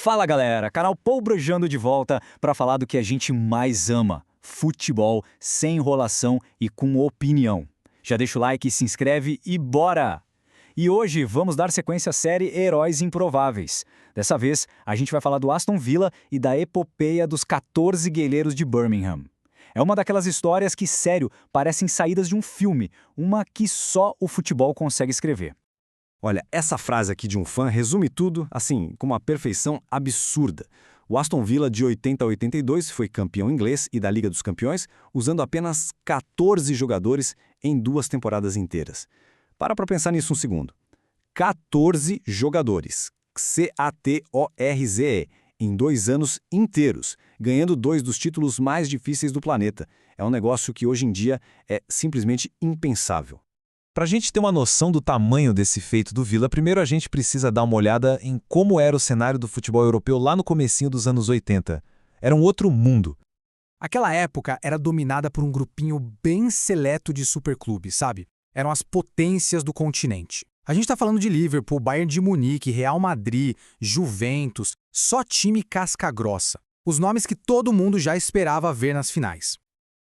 Fala galera, canal Pobrejando de volta para falar do que a gente mais ama, futebol, sem enrolação e com opinião. Já deixa o like, se inscreve e bora! E hoje vamos dar sequência à série Heróis Improváveis. Dessa vez, a gente vai falar do Aston Villa e da epopeia dos 14 guerreiros de Birmingham. É uma daquelas histórias que, sério, parecem saídas de um filme, uma que só o futebol consegue escrever. Olha, essa frase aqui de um fã resume tudo, assim, com uma perfeição absurda. O Aston Villa de 80 a 82 foi campeão inglês e da Liga dos Campeões, usando apenas 14 jogadores em 2 temporadas inteiras. Para pensar nisso um segundo. 14 jogadores, C-A-T-O-R-Z-E, em 2 anos inteiros, ganhando 2 dos títulos mais difíceis do planeta. É um negócio que hoje em dia é simplesmente impensável. Para a gente ter uma noção do tamanho desse feito do Villa, primeiro a gente precisa dar uma olhada em como era o cenário do futebol europeu lá no comecinho dos anos 80. Era um outro mundo. Aquela época era dominada por um grupinho bem seleto de superclubes, sabe? Eram as potências do continente. A gente tá falando de Liverpool, Bayern de Munique, Real Madrid, Juventus, só time casca-grossa. Os nomes que todo mundo já esperava ver nas finais.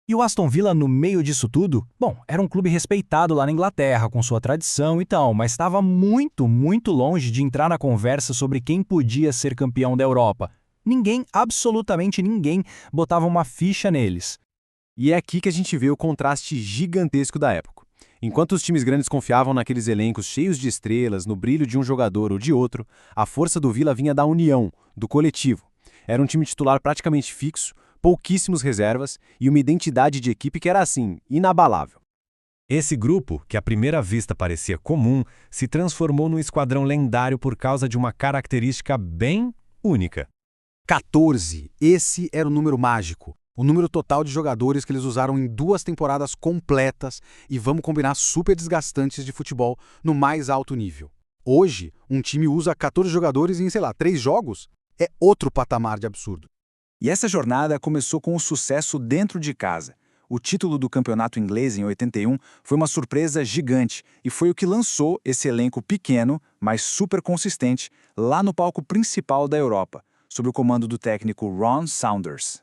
E o Aston Villa no meio disso tudo? Bom, era um clube respeitado lá na Inglaterra, com sua tradição e tal, mas estava muito, muito longe de entrar na conversa sobre quem podia ser campeão da Europa. Ninguém, absolutamente ninguém, botava uma ficha neles. E é aqui que a gente vê o contraste gigantesco da época. Enquanto os times grandes confiavam naqueles elencos cheios de estrelas, no brilho de um jogador ou de outro, a força do Villa vinha da união, do coletivo. Era um time titular praticamente fixo, pouquíssimos reservas e uma identidade de equipe que era, assim, inabalável. Esse grupo, que à primeira vista parecia comum, se transformou num esquadrão lendário por causa de uma característica bem única. 14. Esse era o número mágico. O número total de jogadores que eles usaram em 2 temporadas completas e, vamos combinar, super desgastantes de futebol no mais alto nível. Hoje, um time usa 14 jogadores em, 3 jogos? É outro patamar de absurdo. E essa jornada começou com o sucesso dentro de casa. O título do campeonato inglês em 81 foi uma surpresa gigante e foi o que lançou esse elenco pequeno, mas super consistente, lá no palco principal da Europa, sob o comando do técnico Ron Saunders.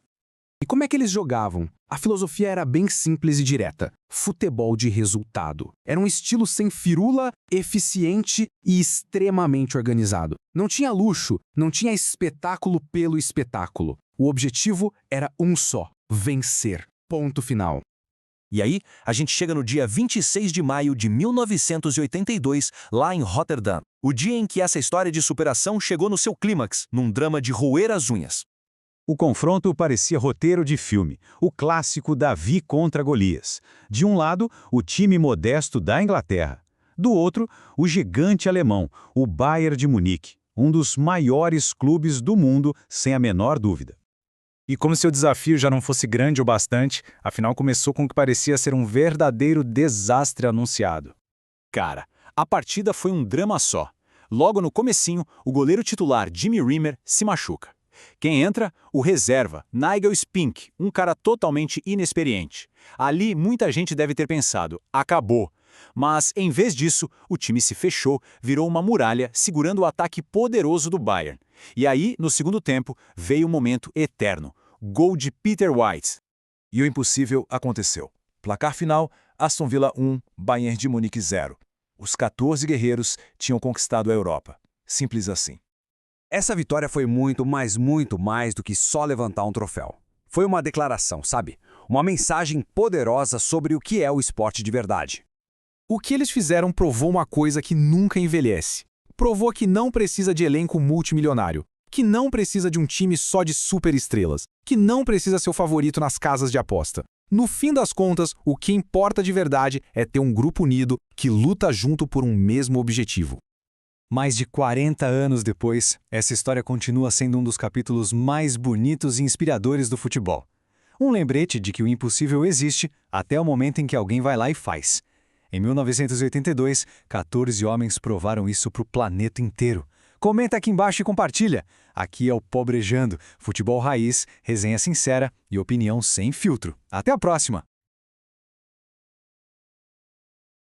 E como é que eles jogavam? A filosofia era bem simples e direta. Futebol de resultado. Era um estilo sem firula, eficiente e extremamente organizado. Não tinha luxo, não tinha espetáculo pelo espetáculo. O objetivo era um só: vencer. Ponto final. E aí, a gente chega no dia 26 de maio de 1982, lá em Rotterdam. O dia em que essa história de superação chegou no seu clímax, num drama de roer as unhas. O confronto parecia roteiro de filme, o clássico Davi contra Golias. De um lado, o time modesto da Inglaterra. Do outro, o gigante alemão, o Bayern de Munique, um dos maiores clubes do mundo, sem a menor dúvida. E como se o desafio já não fosse grande o bastante, afinal começou com o que parecia ser um verdadeiro desastre anunciado. Cara, a partida foi um drama só. Logo no comecinho, o goleiro titular Jimmy Rimmer se machuca. Quem entra? O reserva, Nigel Spink, um cara totalmente inexperiente. Ali muita gente deve ter pensado, acabou. Mas, em vez disso, o time se fechou, virou uma muralha, segurando o ataque poderoso do Bayern. E aí, no segundo tempo, veio o momento eterno. Gol de Peter White. E o impossível aconteceu. Placar final, Aston Villa 1, Bayern de Munique 0. Os 14 guerreiros tinham conquistado a Europa. Simples assim. Essa vitória foi muito mais do que só levantar um troféu. Foi uma declaração, sabe? Uma mensagem poderosa sobre o que é o esporte de verdade. O que eles fizeram provou uma coisa que nunca envelhece. Provou que não precisa de elenco multimilionário, que não precisa de um time só de superestrelas, que não precisa ser o favorito nas casas de aposta. No fim das contas, o que importa de verdade é ter um grupo unido que luta junto por um mesmo objetivo. Mais de 40 anos depois, essa história continua sendo um dos capítulos mais bonitos e inspiradores do futebol. Um lembrete de que o impossível existe até o momento em que alguém vai lá e faz. Em 1982, 14 homens provaram isso para o planeta inteiro. Comenta aqui embaixo e compartilha. Aqui é o Pobrejando, futebol raiz, resenha sincera e opinião sem filtro. Até a próxima!